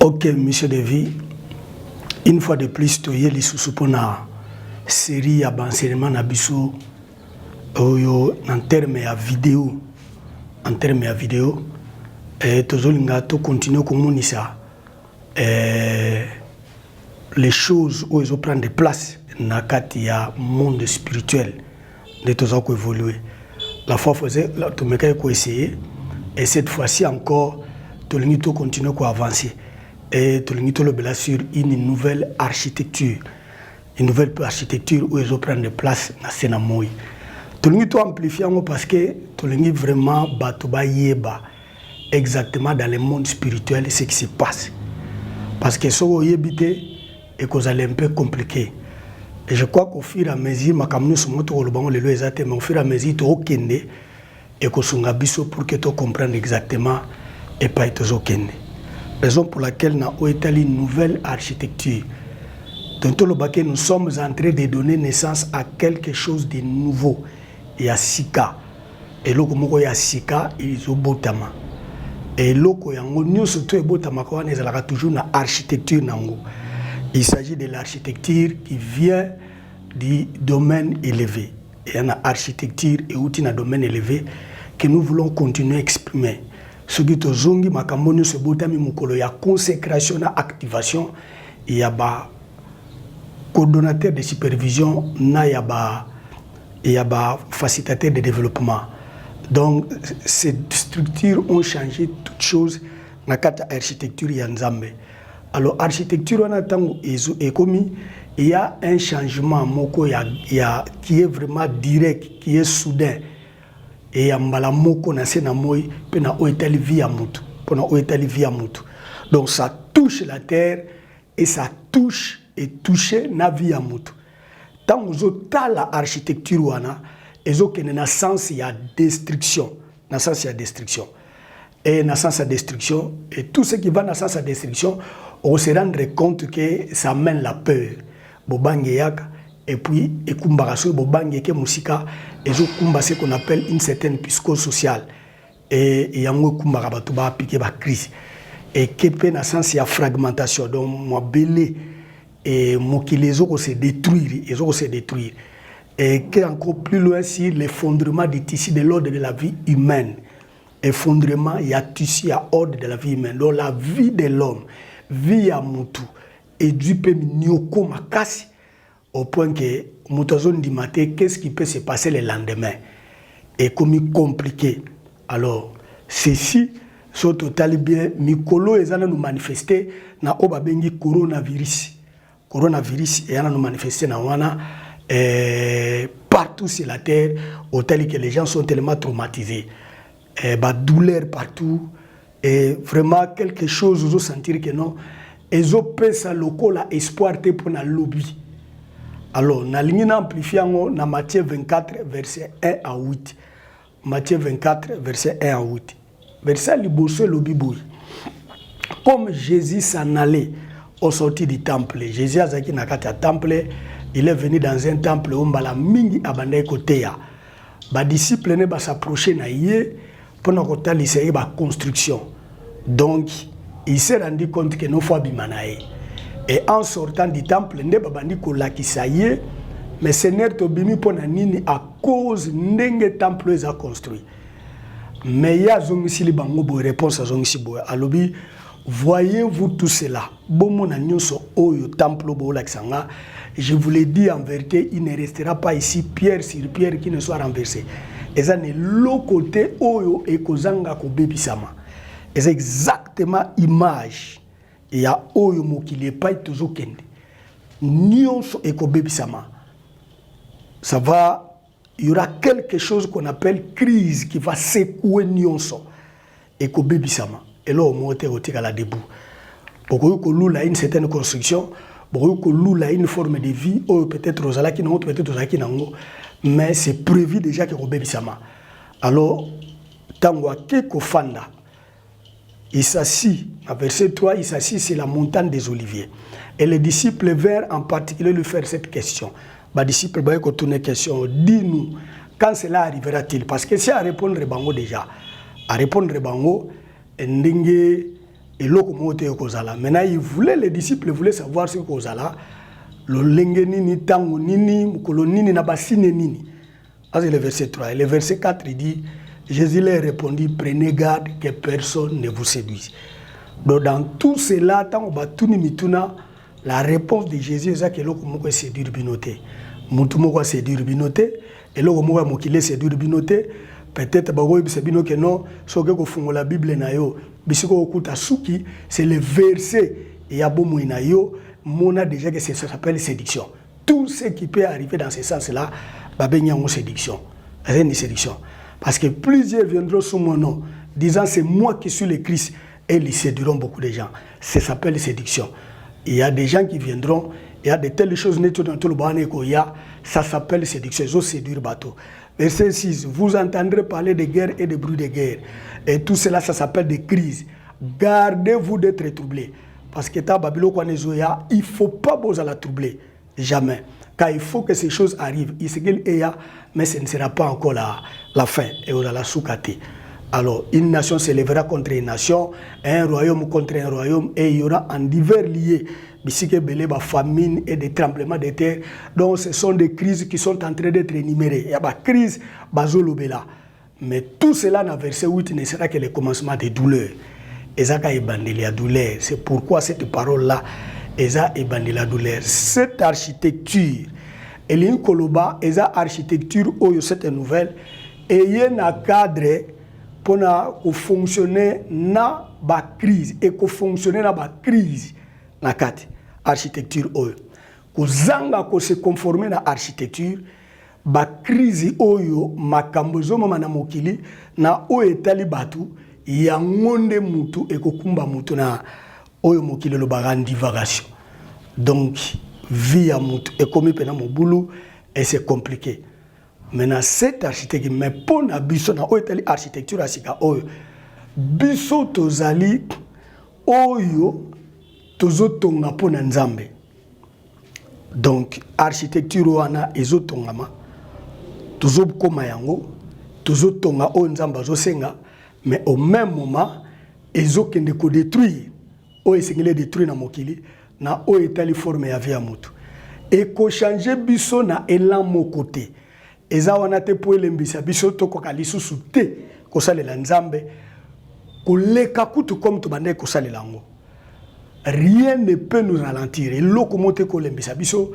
Ok, monsieur Devi, une fois de plus, tu es sous la série à enseignement Nabiso en termes de vidéo. En termes de vidéo, et tu continues comme ça. Les choses où ils prennent de place dans le monde spirituel de tous qui évoluer. La fois faisait, tu me essayer et cette fois-ci encore, tu continues à avancer. Et tu le sur une nouvelle architecture. Une nouvelle architecture où ils prennent de place dans ce namoy. Tu le amplifier parce que tu le vraiment exactement dans le monde spirituel ce qui se passe. Parce que ce que vous et que c'est un peu compliqué. Et je crois qu'au fur et à mesure, mais au fur et à mesure, tu as et que tu as pour que tu comprennes exactement et pas tu as raison pour laquelle nous avons établi une nouvelle architecture. Donc, nous sommes en train de donner naissance à quelque chose de nouveau. Il y a Sika. Et là, il y a Sika, il y a Botama. Et là, nous sommes toujours dans l'architecture. Il s'agit de l'architecture qui vient du domaine élevé. Et il y a une architecture et un domaine élevé que nous voulons continuer à exprimer. Ce qui est zongi makamoni se botami mukolo ya consécration na activation il y a ba coordonnateur de supervision na il y a ba facilitateur de développement. Donc ces structures ont changé toutes choses na kata architecture ya Nzambe. Alors architecture on attend et comme il y a un changement moko qui est vraiment direct, qui est soudain. Et ambala moko na sena moi pena oetali via mutu pona oetali via mutu. Donc ça touche la terre et ça touche et toucher na via mutu. Tant vous la architecture wana ezo kene na sens ya destruction, na sens ya destruction. Et na sens ya destruction et tout ce qui va na sens ya destruction, on se rendre compte que ça mène la peur. Bobange yaka. Et puis, et kumbaraso bobange ke musika ezo kumba ce qu'on appelle une certaine psychosociale et yango kumbara batu ba piquer ba crise et kepe na sens ya fragmentation donc moi belé et mokilezo ko se détruire et que encore plus loin si l'effondrement des tissus de l'ordre de la vie humaine. Effondrement il y a tissu à ordre de la vie humaine. Donc la vie de l'homme, vie à mutu et du pe nyoko makasi au point que Moutazon dit maté, qu'est-ce qui peut se passer le lendemain? Et comme compliqué. Alors, ceci, sont totalement bien. Mikolo et nous manifester na obabengi coronavirus. Coronavirus et nous manifester na wana partout sur la terre, au tel que les gens sont tellement traumatisés. Douleur partout. Et vraiment quelque chose, vous sentir que non. Ils ont pensé local espoir pour na lobby. Alors, na ligne amplifiant na Matthieu 24, verset 1 à 8. Matthieu 24, verset 1 à 8. Verset liboso le Bible. Comme Jésus s'en allait au sorti du temple, Jésus a zaki na kata temple, il est venu dans un temple où mbala mingi abandai koteya. Ba disciple ne ba s'approcher na yé pour na kota lycée ba construction. Donc, il s'est rendu compte que non faut bimanae. Et en sortant du temple, ne babandi ko lakisaye, mais Seigneur tobimi pona nini à cause ndenge temple est construit. Mais ya zongisi li bango bo réponse à zongisi bo alobi voyez-vous tout cela. Bomo na nyonso oyo temple bo lakisanga, je vous l'ai dit en vérité, il ne restera pas ici pierre sur pierre qui ne soit renversé. Et ça ne l'autre côté oyo e kozanga ko bebisama. Et c'est exactement image. Il y a oyo mokili pas toujours kende. Nyonso ekobebisama. Ça va, il y aura quelque chose qu'on appelle crise qui va secouer nyonso ekobebisama. Et là au monte à la debout. Beaucoup que l'oula une certaine construction, beaucoup que l'oula une forme de vie ou peut-être rosala qui n'ont peut-être rosala qui n'ont, mais c'est prévu déjà que ekobebisama. Alors tango akeko fanda. Il s'assit, à verset 3, il s'assit sur la montagne des Oliviers. Et les disciples vinrent en particulier lui faire cette question. Les disciples vinrent tourner une question. Dis-nous, quand cela arrivera-t-il? Parce que c'est à répondre bango déjà. À répondre bango, ndenge et l'autre moté kozala. Maintenant les disciples voulaient savoir ce kozala. Le lenge nini tango nini mukolo nini na basine nini. C'est le verset 3. Et le verset 4 il dit Jésus leur répondit, prenez garde que personne ne vous séduise. Donc dans tout cela, tant la réponse de Jésus est que l'on peut séduire binoté. Moutoumoko séduire binoté et l'on peut mokile séduire binoté. Peut-être que bino que non, so que fongo la Bible na yo, bisiko okuta suki, c'est le verset et ya bomo na yo, mona déjà que ça s'appelle séduction. Tout ce qui peut arriver dans ce sens-là, babenya une séduction. C'est une séduction. Parce que plusieurs viendront sous mon nom, disant c'est moi qui suis le Christ, et ils séduiront beaucoup de gens. Ça s'appelle séduction. Il y a des gens qui viendront, il y a de telles choses, ça s'appelle séduction. Ils ont séduire bateau. Verset 6, vous entendrez parler de guerre et de bruit de guerre. Et tout cela, ça s'appelle des crises. Gardez-vous d'être troublés. Parce que dans Babylone, il ne faut pas vous la troubler. Jamais. Car il faut que ces choses arrivent. Mais ce ne sera pas encore la fin. Et on a la soukate. Alors, une nation s'élèvera contre une nation, un royaume contre un royaume, et il y aura en divers liés, famine et des tremblements de terre. Donc, ce sont des crises qui sont en train d'être énumérées. Il y a des crises, mais tout cela, dans verset 8, ne sera que le commencement des douleurs. C'est pourquoi cette parole-là, la douleur. Cette architecture, elle est une coloba, et cette architecture, cette nouvelle, et il y a un cadre pour fonctionner dans la crise et pour fonctionner dans la crise dans la architecture pour se conformer à l'architecture la crise oyo makambozo mama na mokili na oyo etali batu ya ngonde mutu et kokumba mutu na oyo mokili lo bagandi divagation. Donc vie ya mutu et comme pena mobulu et c'est compliqué. Maintenant, cette architecture, mais pour na biso na oyo architecture asika oyo biso tozali oyo tozotonga po na nzambe. Donc architecture wana ezotongama tozokoma yango tozotonga oyo nzambe azosenga, mais au même moment ezokende ko détruire oyo esengeli détruire na mokili na oyo etali forme ya vie ya mutu et ko changer biso na élan moko te. Eza wana te po elembisa biso tokoka lisusu te kosalela nzambe koleka kutu comme tobande kosalela ngo. Rien ne peut nous ralentir. Et locomote kolembisa biso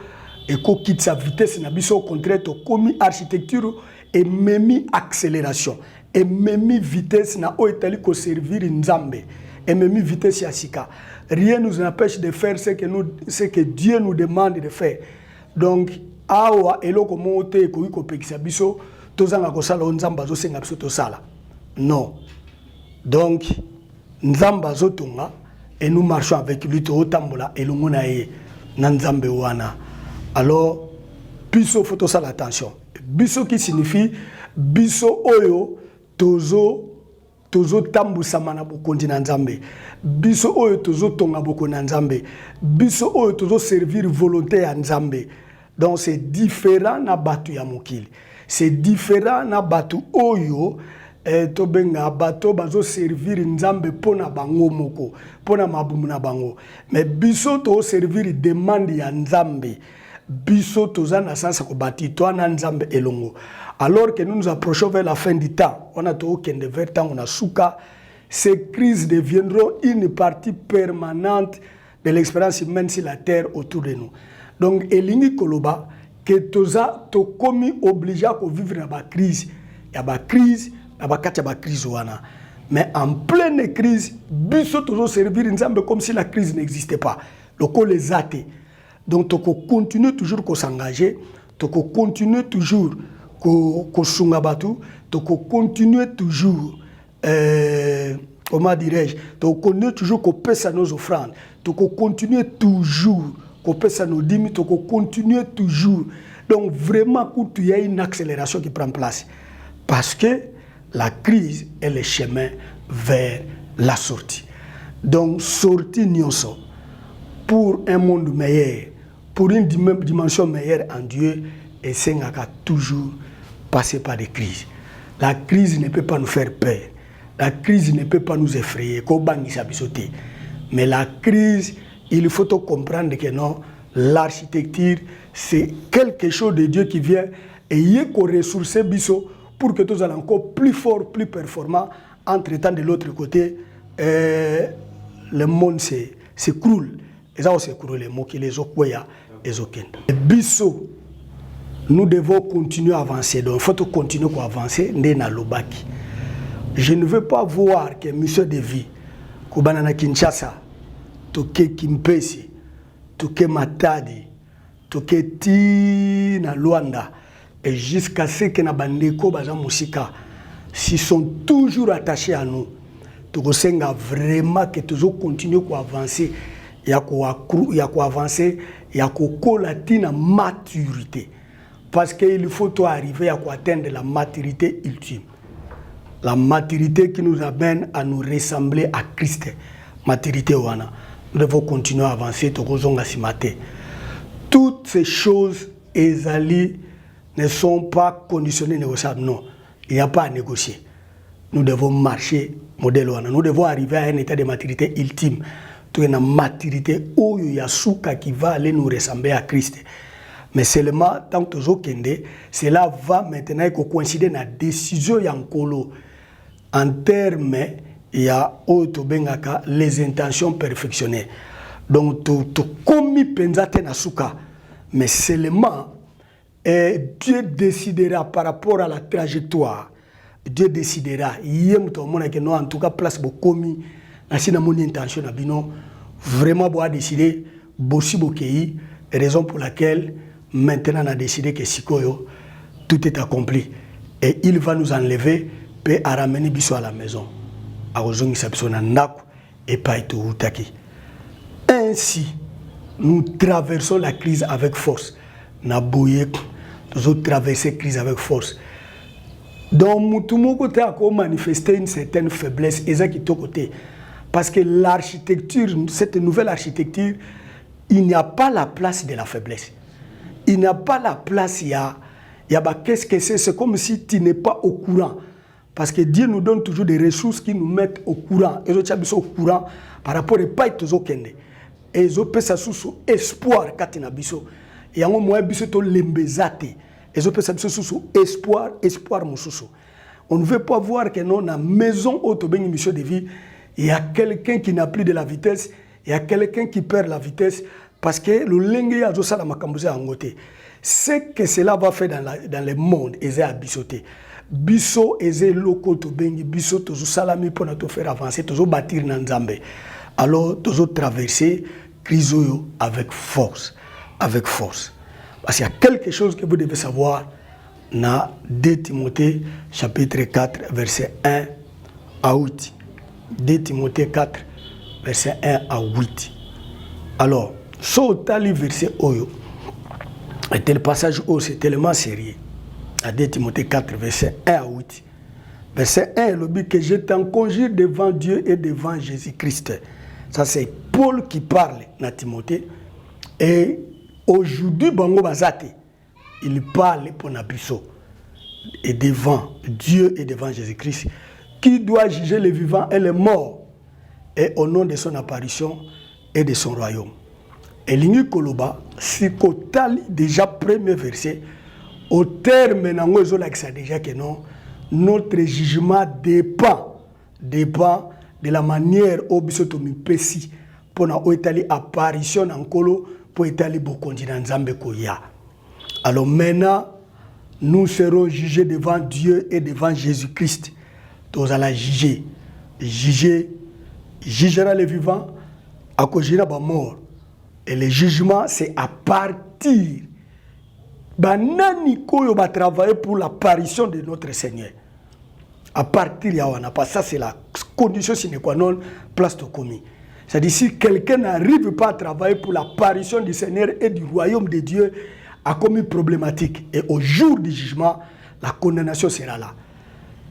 et ko quitte sa vitesse na biso, au contraire to komi architecture et memi accélération et memi vitesse na o etali ko servir nzambe et memi vitesse ya sika. Rien nous empêche de faire ce que Dieu nous demande de faire. Donc awa eloko mote ko iko pekisa biso tozanga kosala nzamba zo senga biso tosala. Non. Donc nzamba zo tonga et nous marchons avec lui to tambola elongona ye na nzambe wana. Alors biso faut tosala attention. Biso qui signifie biso oyo tozo tambusa mana bokondi na nzambe. Biso oyo tozo tonga boko na nzambe. Biso oyo tozo servir volonté ya nzambe. Donc c'est différent na batu ya mokili. C'est différent na batu oyo to benga bato bazo servir nzambe pona bango moko, pona mabumu na bango. Mais biso to servir demande ya nzambe. Biso toza na sasa ko bati to na nzambe elongo. Alors que nous nous approchons vers la fin du temps, on a to kende vers temps on a souka, ces crises deviendront une partie permanente de l'expérience humaine sur la terre autour de nous. Donc, elingi koloba que toza to komi obligé à vivre dans la crise. Il y a la crise, il y a la crise wana. Mais en pleine crise, biso tozo servir nzambe comme si la crise n'existait pas. Loko les athées. Donc, toko continue toujours ko s'engager, toko continue toujours ko sunga batu, toko continue toujours comment dirais-je, toko continue toujours ko pesa nos offrandes, toko continue toujours qu'on peut ça nous dire, qu'on continue toujours. Donc vraiment, il y a une accélération qui prend place. Parce que la crise est le chemin vers la sortie. Donc sortie nyonso pour un monde meilleur, pour une dimension meilleure en Dieu, et c'est toujours passer par des crises. La crise ne peut pas nous faire peur. La crise ne peut pas nous effrayer. Mais la crise, il faut comprendre que non, l'architecture, c'est quelque chose de Dieu qui vient et il y a qu'on ressource biso pour que tous soient encore plus forts, plus performants. Entre-temps, de l'autre côté, le monde s'écroule. Et ça, c'est s'écroule les mots qui les ont et les biso, nous devons continuer à avancer. Donc, il faut continuer à avancer. Je ne veux pas voir que mission de vie, Kubanana Kinshasa, Toke Kimpesi, Toke Matadi, Toke Tina Luanda, et jusqu'à ce que Nabandeko Baza Musika, s'ils sont toujours attachés à nous, Tokosenga vraiment que toujours continuer à avancer, il y a quoi avancer, il y a quoi la maturité. Parce qu'il faut arriver à atteindre la maturité ultime. La maturité qui nous amène à nous ressembler à Christ. Maturité wana. Nous devons continuer à avancer. Toutes ces choses, Ezali, ne sont pas conditionnées négociables. Non, il n'y a pas à négocier. Nous devons marcher modèle wana. Nous devons arriver à un état de maturité ultime. Tout une maturité où il y a souka qui va aller nous ressembler à Christ. Mais seulement, tant que cela va maintenant coïncider dans la décision Yankolo. En termes, il y a les intentions perfectionnées. Donc, tu commis pensate na souka. Mais seulement, Dieu décidera par rapport à la trajectoire. Dieu décidera. En tout cas, place pour commis. Dans mon intention, vraiment, pour décider, bossi bokei, raison pour laquelle maintenant on a décidé que Sikoyo, tout est accompli. Et il va nous enlever et ramener biso à la maison. Et pas ainsi, nous traversons la crise avec force. Nous avons traversé la crise avec force. Donc, tout le monde a manifesté une certaine faiblesse. Et ça qui est côté. Parce que l'architecture, cette nouvelle architecture, il n'y a pas la place de la faiblesse. Il n'y a pas la place, qu'est-ce que c'est comme si tu n'es pas au courant. Parce que Dieu nous donne toujours des ressources qui nous mettent au courant. Et nous sommes au courant par rapport à pas tous les et ils ont ça sous espoir quand ils biso. Et en moins biso to lembezate. Ils ont ça sous espoir mususu. On ne veut pas voir que non na maison autobéni mission de vie, il y a quelqu'un qui n'a plus de la vitesse, il y a quelqu'un qui perd la vitesse parce que le lengue ya zo sala makambuze angote. C'est que cela va faire dans le monde et c'est à bisoter. Biso eze loko to bengi biso tozo salami pour nous faire avancer, tozo bâtir na Nzambe. Alors tozo traverser crise avec force, avec force. Parce qu'il y a quelque chose que vous devez savoir dans 2 Timothée chapitre 4 verset 1 à 8. 2 Timothée 4 verset 1 à 8. Alors, so tali verset oyo. Et tel passage où c'est tellement sérieux. À 2 Timothée 4, verset 1 à 8. Verset 1, le but que je t'en conjure devant Dieu et devant Jésus-Christ. Ça, c'est Paul qui parle à Timothée. Et aujourd'hui, Bango Bazate, il parle pour Nabusso. Et devant Dieu et devant Jésus-Christ, qui doit juger les vivants et les morts. Et au nom de son apparition et de son royaume. Et l'Igni Koloba, si Kotali, déjà premier verset, au terme, déjà que non, notre jugement dépend de la manière dont nous pesi pour l'étaler apparition en Kolo pour étaler beaucoup dans Zambé Koya. Alors maintenant, nous serons jugés devant Dieu et devant Jésus-Christ. Nous allons juger. Jugera les vivants, à cause de la mort. Et le jugement, c'est à partir. Banani koyo va travailler pour l'apparition de notre Seigneur. À partir de là, ça c'est la condition sine qua non place de commis. C'est-à-dire si quelqu'un n'arrive pas à travailler pour l'apparition du Seigneur et du royaume de Dieu, a commis problématique. Et au jour du jugement, la condamnation sera là.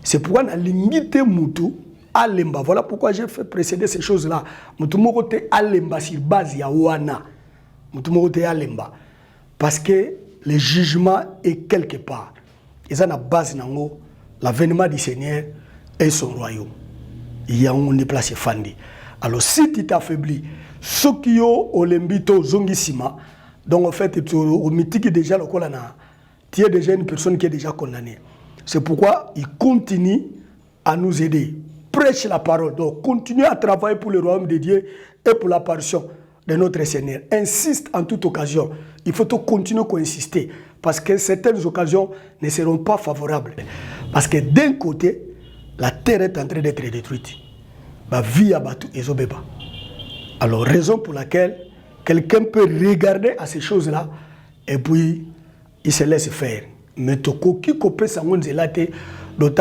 C'est pourquoi on a limité Moutou à Lemba. Voilà pourquoi j'ai fait précéder ces choses-là. Moutou Mokote à Lemba sur base ya Wana. Moutou Mokote à Lemba. Parce que le jugement est quelque part. Et ça, la base, l'avènement du Seigneur et son royaume. Il y a une place fandi. Alors si tu t'affaiblis, ce qui ont olembito zongisima, donc en fait au mythique déjà le colana, tu es déjà une personne qui est déjà condamnée. C'est pourquoi il continue à nous aider. Prêche la parole. Donc continue à travailler pour le royaume de Dieu et pour l'apparition de notre Seigneur. Insiste en toute occasion. Il faut continuer à insister parce que certaines occasions ne seront pas favorables. Parce que d'un côté, la terre est en train d'être détruite. La vie à Batou et Zobeba. Alors, raison pour laquelle quelqu'un peut regarder à ces choses-là et puis il se laisse faire. Mais d'autant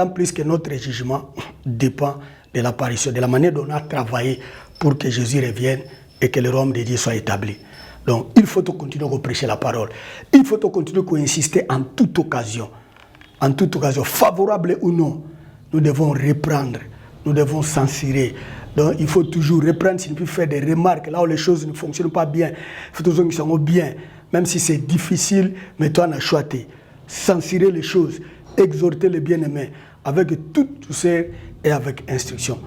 plus que notre jugement dépend de l'apparition, de la manière dont on a travaillé pour que Jésus revienne et que le royaume de Dieu soit établi. Donc, il faut continuer à prêcher la parole. Il faut continuer à insister en toute occasion, favorable ou non. Nous devons reprendre, nous devons censurer. Donc, il faut toujours reprendre, signifie faire des remarques là où les choses ne fonctionnent pas bien. Il faut toujours qu'ils soient bien, même si c'est difficile, mais toi, on a choisi. Censurer les choses, exhorter les bien-aimés avec toute douceur et avec instruction.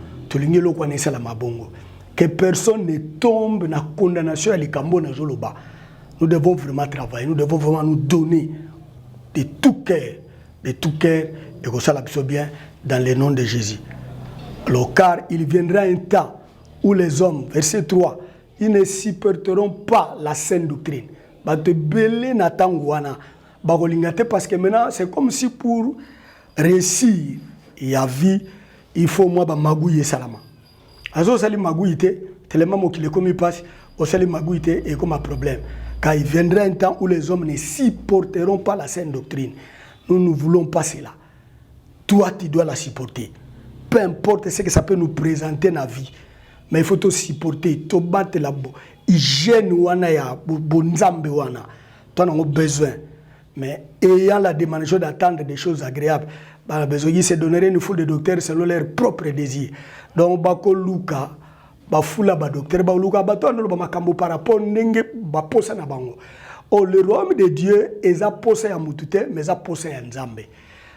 Que personne ne tombe dans la condamnation à l'Ikambo na Zoloba. Nous devons vraiment travailler, nous devons vraiment nous donner de tout cœur, et que ça l'absorbe bien dans le nom de Jésus. Alors, car il viendra un temps où les hommes, verset 3, ils ne supporteront pas la saine doctrine. Parce que maintenant, c'est comme si pour réussir, il y a vie, il faut moi magouiller salama. Alors, ça magouiller, tellement qu'il est comme il passe, ça magouiller est comme un problème. Car il viendra un temps où les hommes ne supporteront pas la saine doctrine. Nous ne voulons pas cela. Toi, tu dois la supporter. Peu importe ce que ça peut nous présenter dans la vie. Mais il faut te supporter, te battre la hygiène wana ya bonzambe wana. Toi, on a besoin. Mais ayant la démarche d'attendre des choses agréables, ils se donneraient une foule de docteurs selon leur propre désir. Donc, bako luka, bafula ba docteur, ba luka bato no ba makambo par rapport ndenge ba posa na bango. Oh, le royaume de Dieu est à posa ya mutute, mais à posa ya nzambe.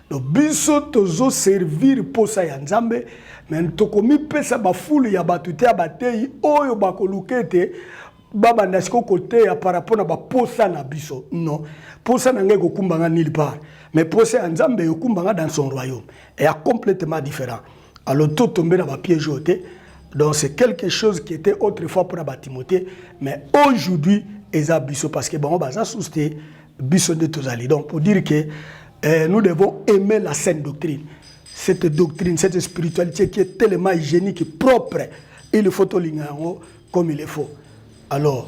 Donc, biso tozo servir posa ya nzambe, mais tokomi pesa ba foule ya batute ya batei oyo bako lukete. Baba nasiko côté par rapport à ba posa na biso. Non, posa na ngeko kumbanga nulle part. Mais posa ya nzambe yo kumbanga dans son royaume. Et est complètement différent. Alors tout tombé dans ma piège ôté. Donc c'est quelque chose qui était autrefois pour Timothée, mais aujourd'hui ils ont biso parce que bon on va s'assouster biso de tous ali. Donc pour dire que nous devons aimer la saine doctrine. Cette doctrine, cette spiritualité qui est tellement hygiénique et propre, il faut tout l'ingango comme il le faut. Alors,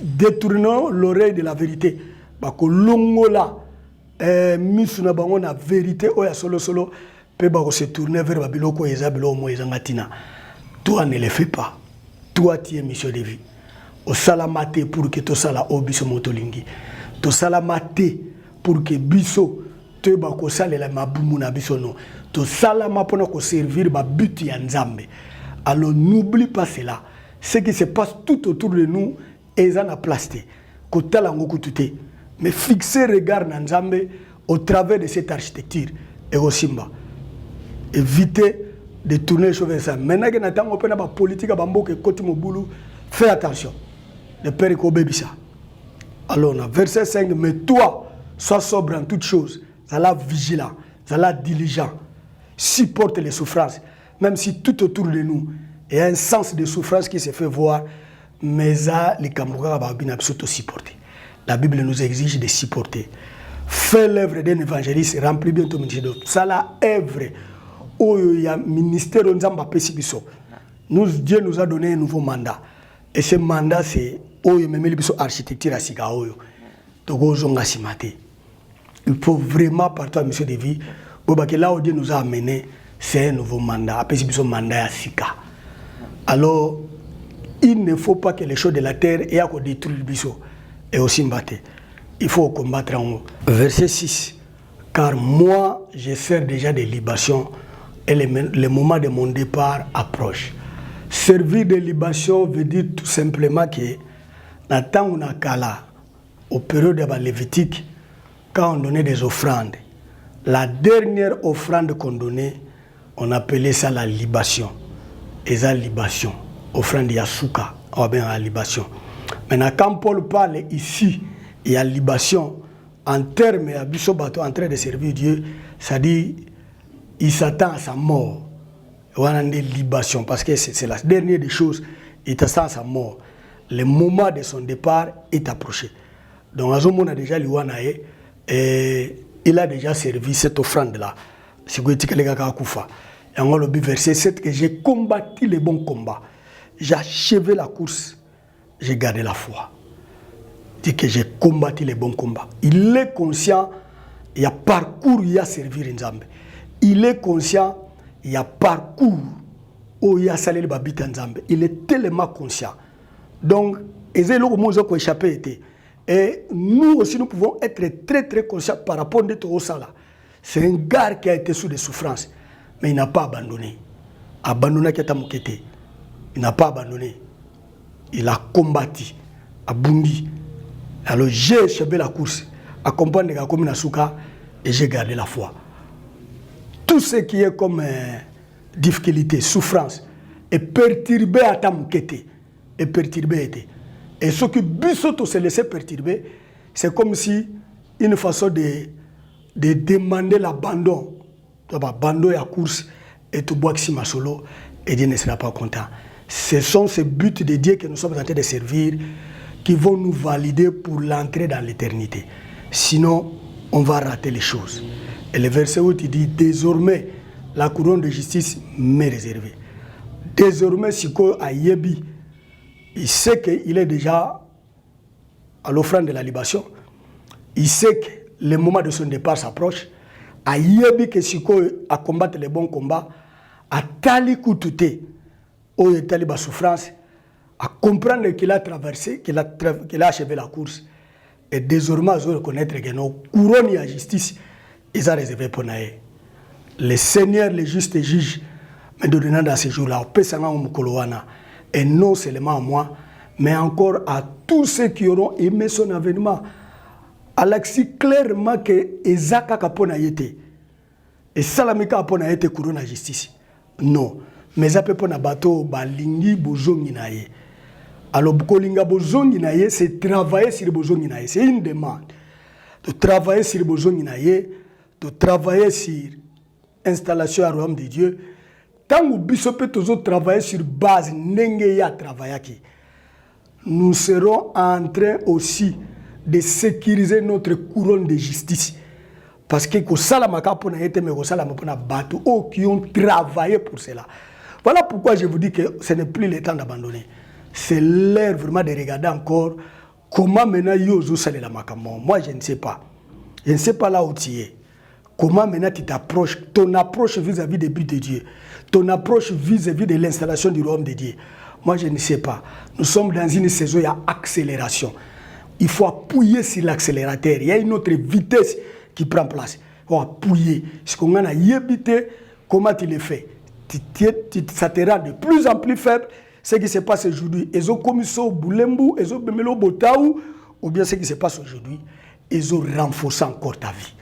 détournons l'oreille de la vérité. Parce que l'ongola, misuna bango na vérité, oya solo solo, peut se tourner vers Babiloko et Zabilo Moïsangatina. Toi ne le fais pas. Toi tu es mission de vie. Au salamate pour que to sala obiso motolingi. To salamate pour que biso te bako sale la mabumu na biso no. To salama pour nous servir ba but ya nzambe. Alors n'oublie pas cela. Ce qui se passe tout autour de nous est en place. Mais fixer regard dans Nzambe au travers de cette architecture et au Simba. Éviter de tourner les choses vers ça. Maintenant que nous avons une politique à Bamboke, fais attention. Le Père Kobebisa. Alors, verset 5, mais toi, sois sobre en toutes choses. Sois vigilant, sois diligent. Supporte les souffrances. Même si tout autour de nous, il y a un sens de souffrance qui se fait voir, mais ça, les Camerounais doivent supporter. La Bible nous exige de supporter. Fais l'œuvre d'un évangéliste, remplis bien ton ministère. Ça, la œuvre où il y a un ministère de Dieu nous a donné un nouveau mandat. Et ce mandat, c'est où il y a une architecture à Sigaoyo. Il faut vraiment partir à Monsieur de vie. Là où Dieu nous a amené, c'est un nouveau mandat. Après, c'est un mandat à Sika. Alors, il ne faut pas que les choses de la terre aient à détruire le biseau et aussi battre. Il faut combattre en haut. Verset 6. Car moi, je sers déjà des libations et le moment de mon départ approche. Servir de libation veut dire tout simplement que dans le temps où on a kala, au période de la Lévitique, quand on donnait des offrandes, la dernière offrande qu'on donnait, on appelait ça la libation. Et ça, libation. offrande ya suka ou bien à libation. Maintenant quand Paul parle ici il y a libation en termes à biso bateau en train de servir Dieu, ça dit il s'attend à sa mort. On a des libations parce que c'est la dernière des choses, il s'attend à sa mort. Le moment de son départ est approché. Donc on a déjà l'Iwanae et il a déjà servi cette offrande là. C'est quoi et on le verset 7 que j'ai combattu le bon combat. J'ai achevé la course, j'ai gardé la foi. Dit que j'ai combattu le bon combat. Il est conscient, il y a parcours, il y a servir Nzambe. Il est conscient, il y a parcours où il y a salé le babita Nzambe. Il est tellement conscient. Donc, et c'est là où nous avons échappé. Et nous aussi, nous pouvons être très très conscients par rapport à tout ça. C'est un gars qui a été sous des souffrances, mais il n'a pas abandonné. Abandonné qui est il n'a pas abandonné. Il a combattu, a bondi. Alors j'ai échappé la course, accompagné la commune Asuka et j'ai gardé la foi. Tout ce qui est comme difficulté, souffrance, est perturbé à ta mouquette, est perturbé. Et ce que Bissoto se laissait perturber, c'est comme si une façon de demander l'abandon. Abandon à la course et tout bois qui solo et Dieu ne sera pas content. Ce sont ces buts de Dieu que nous sommes en train de servir qui vont nous valider pour l'entrée dans l'éternité. Sinon, on va rater les choses. Et le verset où il dit, désormais, la couronne de justice m'est réservée. Désormais, Siko Ayebi, il sait qu'il est déjà à l'offrande de la libation. Il sait que le moment de son départ s'approche. Ayebi que Siko a combattre les bons combats, a tali koutouté, où il est allé bas souffrance, à comprendre qu'il a traversé, qu'il a achevé la course. Et désormais, je reconnaître que nos couronnes et la justice, ils ont réservé pour nous. Le Seigneur, le juste juge, me donnant dans ces jours-là, et non seulement à moi, mais encore à tous ceux qui auront aimé son avènement. Alexis clairement que Ezaka kapona yete. Et Salamika apona yete couronne la justice. Non. Mais ça peut pas na bateau balingi bozongi na ye. Alors bokolinga bozongi na ye, c'est travailler sur bozongi na ye. C'est une demande. De travailler sur bozongi na ye, de travailler sur installation à royaume de Dieu. Tant que biso peut toujours travailler sur base nenge ya travailler. Nous serons en train aussi de sécuriser notre couronne de justice. Parce que qui ont travaillé pour cela. Voilà pourquoi je vous dis que ce n'est plus le temps d'abandonner. C'est l'heure vraiment de regarder encore comment maintenant Yozo Salela Makamon. Moi, je ne sais pas. Je ne sais pas là où tu es. Comment maintenant tu t'approches, ton approche vis-à-vis des buts de Dieu, ton approche vis-à-vis de l'installation du royaume de Dieu. Moi, je ne sais pas. Nous sommes dans une saison, il y a accélération. Il faut appuyer sur l'accélérateur. Il y a une autre vitesse qui prend place. Il faut appuyer. Ce qu'on a évité, comment tu le fais? Ça te rend de plus en plus faible. Ce qui se passe aujourd'hui, ils ont commis ça au Boulembu, ils ont bemelo Botaou, ou bien ce qui se passe aujourd'hui, ils ont renforcé encore ta vie.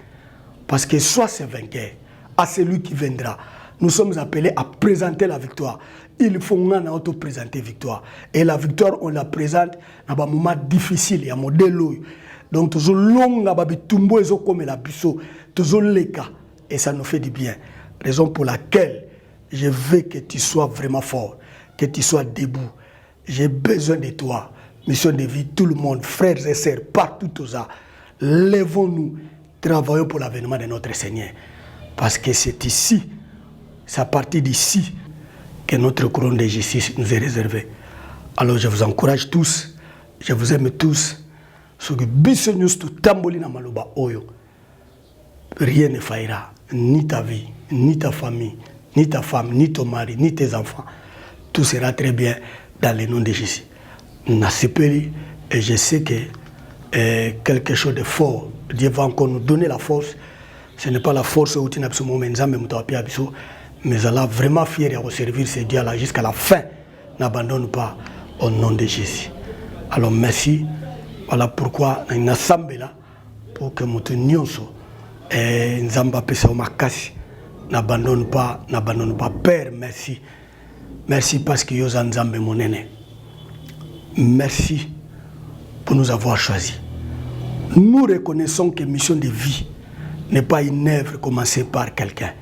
Parce que soit c'est vainqueur, à celui qui viendra, nous sommes appelés à présenter la victoire. Il faut nous présenter la victoire. Et la victoire, on la présente dans un moment difficile, il y a un modèle. Donc, toujours long, tumbo et comme la bisso, toujours les cas. Et ça nous fait du bien. Raison pour laquelle je veux que tu sois vraiment fort, que tu sois debout. J'ai besoin de toi. Mission de vie, tout le monde, frères et sœurs, partout aux ça. Lèvons-nous, travaillons pour l'avènement de notre Seigneur. Parce que c'est ici, c'est à partir d'ici que notre couronne de justice nous est réservée. Alors je vous encourage tous, je vous aime tous. Rien ne faillira, ni ta vie, ni ta famille, ni ta femme, ni ton mari, ni tes enfants. Tout sera très bien dans le nom de Jésus. Et je sais que quelque chose de fort, Dieu va encore nous donner la force. Ce n'est pas la force où tu n'as pas mais Allah vraiment fier de servir ce Dieu-là jusqu'à la fin. N'abandonne pas au nom de Jésus. Alors merci. Voilà pourquoi nous sommes assemblés là pour que nous tenions et Nzamba pesa makasi. N'abandonne pas, Père, merci. Merci parce que yo Nzambe mon aîné. Merci pour nous avoir choisis. Nous reconnaissons que mission de vie n'est pas une œuvre commencée par quelqu'un.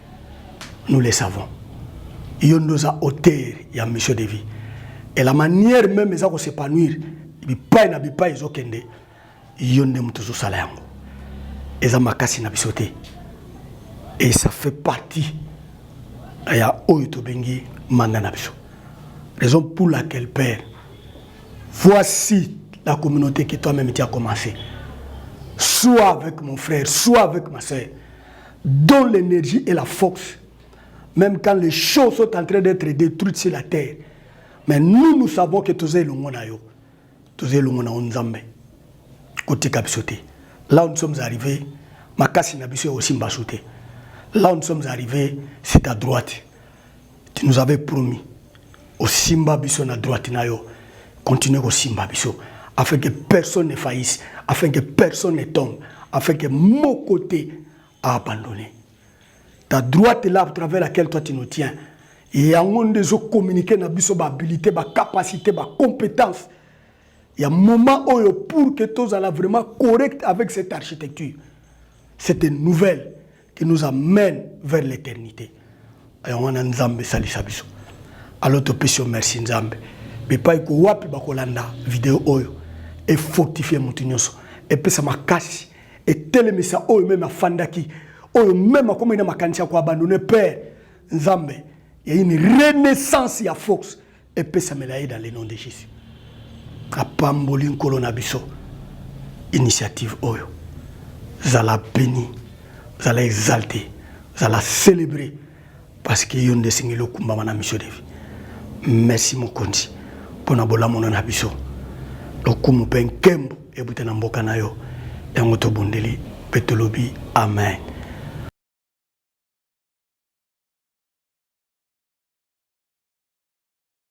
Nous le savons. Il nous a hauteur, il y a mission de vie. Et la manière même de s'épanouir, il n'y a pas de kende. Il y a toujours salaire. Et ça m'a cassé na bisoté. Et ça fait partie. Il y a oito bengi mandana biso. Raison pour laquelle, Père, voici la communauté que toi-même tu as commencé. Soit avec mon frère, soit avec ma soeur. Donne l'énergie et la force. Même quand les choses sont en train d'être détruites sur la terre. Mais nous savons que tous les gens sont Nzambe. Côté Kabisoté. Là où nous sommes arrivés, Makasi Nabiso aussi Mbasouté. Là où nous sommes arrivés, c'est à droite. Tu nous avais promis. Au Simba Biso à droite, continuez au Simba Biso. Afin que personne ne faillisse. Afin que personne ne tombe. Afin que mon côté a abandonné. Ta droite est là à travers laquelle toi tu nous tiens. Il y a un monde de communiquer na biso ba habilité, ba capacité, ba compétence. Il y a un moment où pour que tout soit vraiment correct avec cette architecture. C'est une nouvelle qui nous amène vers l'éternité. Et on a Nzambe salisa biso. Alors te pèse merci Nzambe. Mais pas que wapi ba kolanda vidéo oyo et fortifier mon tinyoso. Et puis ça m'a cassé et tel ça oyo même afandaki. Oyo même comme ina makanisa ko abandonner Père Nzambe. Il y a une renaissance à force. Et puis ça me l'a dans le nom de Jésus. Kapambolin kolona biso. Initiative oyo. Zala béni. Zala exalter. Zala célébrer. Parce que yon de singelo kumba na mission de vie. Merci mon konti. Pona bola mona na biso. Lokumu pen kembo. Ebute na mboka na yo. Yangoto bondeli. Petolobi. Amen.